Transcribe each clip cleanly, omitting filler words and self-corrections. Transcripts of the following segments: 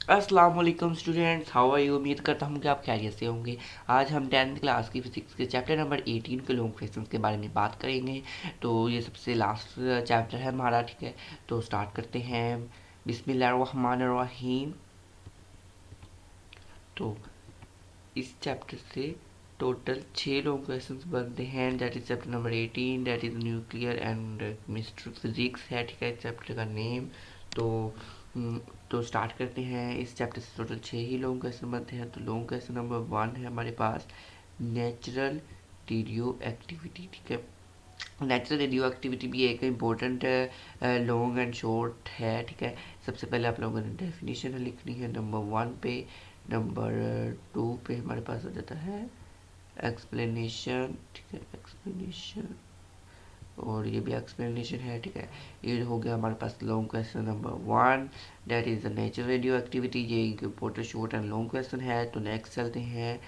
अस्सलाम वालेकुम students, how are you. उम्मीद करता हूँ कि आप खैरियत से होंगे। आज हम 10th क्लास की फिजिक्स के चैप्टर नंबर 18 के लॉन्ग क्वेश्चंस के बारे में बात करेंगे। तो ये सबसे लास्ट चैप्टर है हमारा, ठीक है। तो स्टार्ट करते हैं। बिस्मिल्लाहिर्रहमानिर्रहीम। तो इस चैप्टर से टोटल 6 लॉन्ग क्वेश्चंस बनते हैं। That is chapter number 18, that is nuclear and mister physics है, ठीक है, चैप्टर का नेम। तो हम्म, तो स्टार्ट करते हैं। इस चैप्टर से टोटल 6 ही लॉन्ग क्वेश्चन बनते हैं। तो लॉन्ग क्वेश्चन नंबर 1 है हमारे पास, नेचुरल रेडियो एक्टिविटी, ठीक है। नेचुरल रेडियो एक्टिविटी भी एक इम्पोर्टेंट लॉन्ग एंड शॉर्ट है, ठीक है। सबसे पहले आप लोगों ने डेफिनेशन लिखनी है नंबर 1 पे। नंबर 2 पे हमारे पास हो जाता है एक्सप्लेनेशन, ठीक है, एक्सप्लेनेशन। और ये भी एक्सप्लेनेशन है, ठीक है। ये हो गया हमारे पास long question number 1, that is the natural radioactivity. ये important short and long question है। तो नेक्स्ट चलते हैं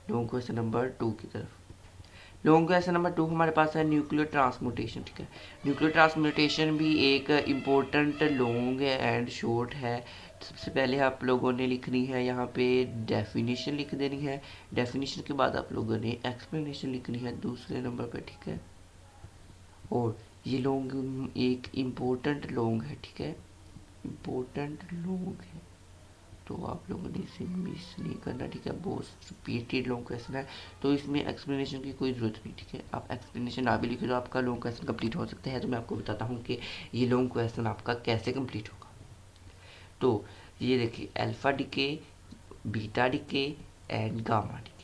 लॉन्ग क्वेश्चन नंबर 2 की तरफ। लॉन्ग क्वेश्चन नंबर 2 हमारे पास है न्यूक्लियर ट्रांसम्यूटेशन, ठीक है। न्यूक्लियर ट्रांसम्यूटेशन भी एक इम्पोर्टेंट लॉन्ग एंड शॉर्ट है। सबसे पहले आप लोगों ने लिखनी है यहाँ पे डेफिनेशन लिख देनी है। डेफिनेशन के बाद आप लोगों ने एक्सप्लेनेशन लिखनी है दूसरे नंबर पे, ठीक है। और ये लॉन्ग एक इम्पोर्टेंट लॉन्ग है, ठीक है, इम्पोर्टेंट लॉन्ग है। तो आप लोगों ने इसे मिस नहीं करना, ठीक है। बहुत रिपीटेड लॉन्ग क्वेश्चन है, तो इसमें एक्सप्लेनेशन की कोई ज़रूरत नहीं, ठीक है। आप एक्सप्लेनेशन ना भी लिखे तो आपका लॉन्ग क्वेश्चन कंप्लीट हो सकता है। तो मैं आपको बताता हूँ कि ये लॉन्ग क्वेश्चन आपका कैसे कंप्लीट होगा। तो ये देखिए, alpha DK, beta DK and gamma DK,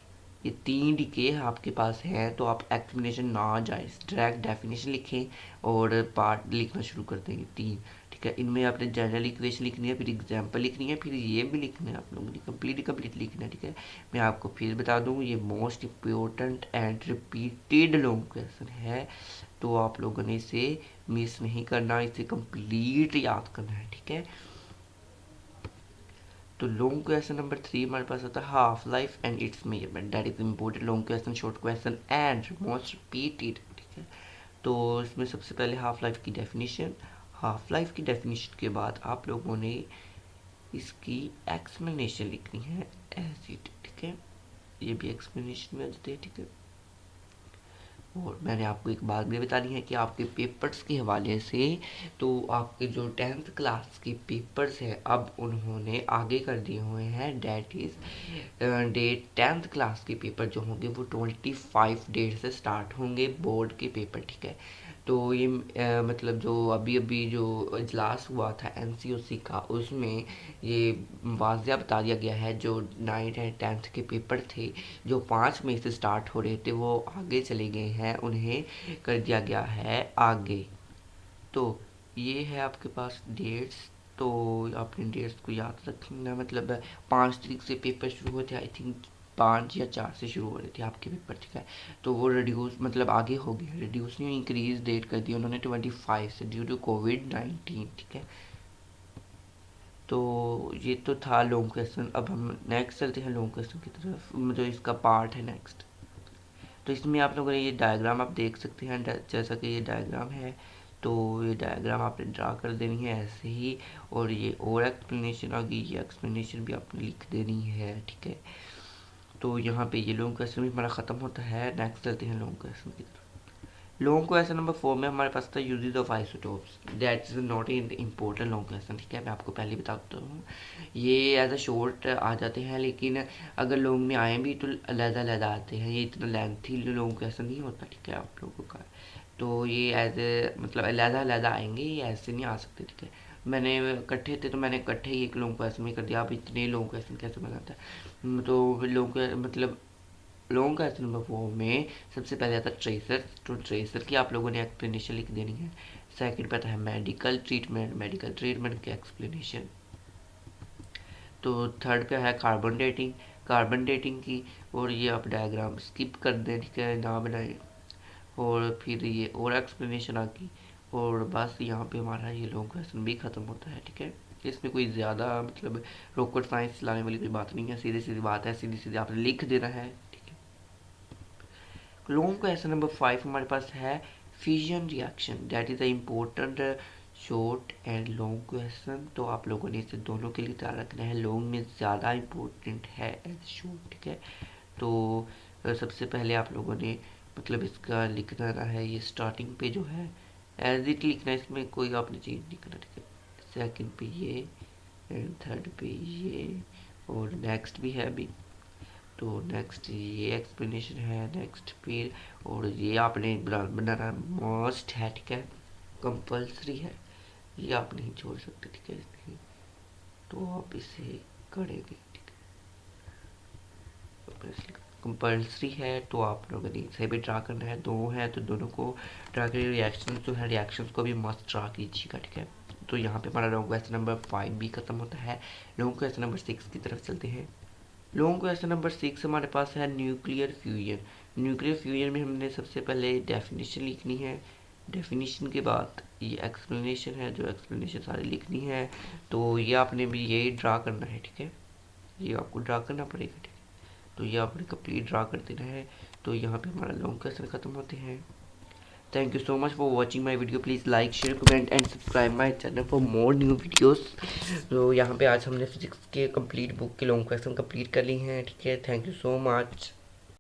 ये 3 डीके आपके पास हैं। तो आप एक्सप्लेनेशन ना जाए, डायरेक्ट डेफिनेशन लिखें और पार्ट लिखना शुरू कर देंगे 3, ठीक है। इनमें आपने जनरल इक्वेशन लिखनी है, फिर एग्जाम्पल लिखनी है, फिर ये भी लिखना है आप लोगों ने, कंप्लीट लिखना है, ठीक है। मैं आपको फिर बता दूँ, ये most important and repeated long question है। तो आप लोगों ने इसे मिस नहीं करना, इसे कंप्लीट याद करना है, ठीक है। तो लॉन्ग क्वेश्चन नंबर 3 हमारे पास होता है half life and it's measurement. That is important long question, short question and most repeated, ठीक है। तो इसमें सबसे पहले हाफ लाइफ की डेफिनेशन। हाफ लाइफ की डेफिनेशन के बाद आप लोगों ने इसकी एक्सप्लेनेशन लिखनी है ऐसी, ठीक है। ये भी एक्सप्लेनेशन में आ जाते हैं, ठीक है। और मैंने आपको एक बात भी बतानी है कि आपके पेपर्स के हवाले से, तो आपके जो 10th क्लास के पेपर्स हैं अब उन्होंने आगे कर दिए हुए हैं। That is date 10th class के पेपर जो होंगे वो 25 डेट से स्टार्ट होंगे, बोर्ड के पेपर, ठीक है। तो ये मतलब जो अभी अभी जो इजलास हुआ था एनसीओसी का, उसमें ये वाज़िया बता दिया गया है जो 9th एंड 10th के पेपर थे, जो 5 मई से स्टार्ट हो रहे थे, वो आगे चले गए हैं, उन्हें कर दिया गया है आगे। तो ये है आपके पास डेट्स। तो अपने डेट्स को याद रखना, मतलब 5 तारीख से पेपर शुरू हुए थे, आई थिंक 5 या 4 से शुरू हो रहे थे आपके पेपर, ठीक है। तो वो रिड्यूस, मतलब आगे हो गया, रिड्यूस नहीं, इंक्रीज डेट कर दी उन्होंने 25 से, ड्यू टू कोविड-19, ठीक है। तो ये तो था लॉन्ग क्वेश्चन। अब हम नेक्स्ट चलते हैं लॉन्ग क्वेश्चन की तरफ, जो इसका पार्ट है नेक्स्ट। तो इसमें आप लोगों ने ये डायग्राम आप देख सकते हैं, जैसा कि ये डायग्राम है। तो ये डायग्राम आपने ड्रा कर देनी है ऐसे ही। और ये और एक्सप्लेनेशन आ गई, ये एक्सप्लेनेशन भी आपने लिख देनी है, ठीक है। तो यहाँ पे ये लॉन्ग क्वेश्चन भी हमारा ख़त्म होता है। नेक्स्ट चलते हैं लॉन्ग क्वेश्चन की तरफ। लॉन्ग क्वेश्चन नंबर 4 में हमारे पास था uses of isotopes. That is not in important long question, ठीक है। मैं आपको पहले बता देता हूँ, ये एज अ शॉर्ट आ जाते हैं, लेकिन अगर लॉन्ग में आए भी तो अलग आते हैं। ये इतना लेंथी लॉन्ग क्वेश्चन नहीं होता, ठीक है, आप लोगों का। तो ये एज ए मतलब अलग आएंगे, ये ऐसे नहीं आ सकते, ठीक है। मैंने इकट्ठे थे तो मैंने इकट्ठे ही एक लॉन्ग क्वेश्चन में कर दिया। आप इतने लॉन्ग क्वेश्चन कैसे बनाता है। तो लॉन्ग मतलब लॉन्ग क्वेश्चन नंबर 4 में सबसे पहले आता है ट्रेसर। तो ट्रेसर की आप लोगों ने एक्सप्लेनेशन लिख देनी है। सेकंड पे आता है मेडिकल ट्रीटमेंट, मेडिकल ट्रीटमेंट की एक्सप्लेनेशन। तो थर्ड पे है कार्बन डेटिंग, कार्बन डेटिंग की। और ये आप डायग्राम स्किप कर दें, ठीक है, ना बनाए। और फिर ये और एक्सप्लेनेशन आ गई। और बस यहाँ पे हमारा ये लॉन्ग क्वेश्चन भी ख़त्म होता है, ठीक है। इसमें कोई ज़्यादा मतलब रॉकेट साइंस लाने वाली कोई बात नहीं है, सीधी सीधी बात है, सीधी सीधी आपने लिख देना है, ठीक है। लॉन्ग क्वेश्चन नंबर 5 हमारे पास है fission reaction. That is a important short and long question, तो आप लोगों ने इसे दोनों के लिए तैयार रखना है। लॉन्ग में ज़्यादा इम्पोर्टेंट है एज शॉर्ट, ठीक है। तो सबसे पहले आप लोगों ने मतलब इसका लिखना ना है, ये स्टार्टिंग पे जो है एज इट लिखना है, इसमें कोई आपने चेंज नहीं करना, ठीक है। सेकंड पे ये एंड थर्ड पे ये और नेक्स्ट भी है अभी, तो नेक्स्ट ये एक्सप्लेनेशन है नेक्स्ट पे, और ये आपने बनाना मस्ट है, ठीक है, कंपल्सरी है, ये आप नहीं छोड़ सकते, ठीक है। इसमें तो आप इसे करेंगे, ठीक है, कंपल्सरी है, तो आप लोगों ने इसे भी ड्रा करना है। दो है तो दोनों को ड्रा करिए। रिएक्शन जो है रिएक्शंस को भी मस्ट ड्रा कीजिएगा, ठीक है। तो यहाँ पे हमारा लॉन्ग क्वेश्चन नंबर 5 भी खत्म होता है। लॉन्ग क्वेश्चन नंबर 6 की तरफ चलते हैं। लॉन्ग क्वेश्चन नंबर 6 हमारे पास है न्यूक्लियर फ्यूजन। न्यूक्लियर फ्यूजन में हमने सबसे पहले डेफिनेशन लिखनी है, डेफिनेशन के बाद ये एक्सप्लेनेशन है, जो एक्सप्लेनेशन सारी लिखनी है। तो ये आपने भी यही ड्रा करना है, ठीक है, ये आपको ड्रा करना पड़ेगा, ठीक है। तो ये आपने कंप्लीट ड्रा कर देना है। तो यहाँ पे हमारा लॉन्ग क्वेश्चन खत्म होते हैं। Thank you so much for watching my video. Please like share comment and subscribe my channel for more new videos. तो यहाँ पे आज हमने फिजिक्स के कंप्लीट बुक के लॉन्ग क्वेश्चन कंप्लीट कर ली हैं, ठीक है। Thank you so much.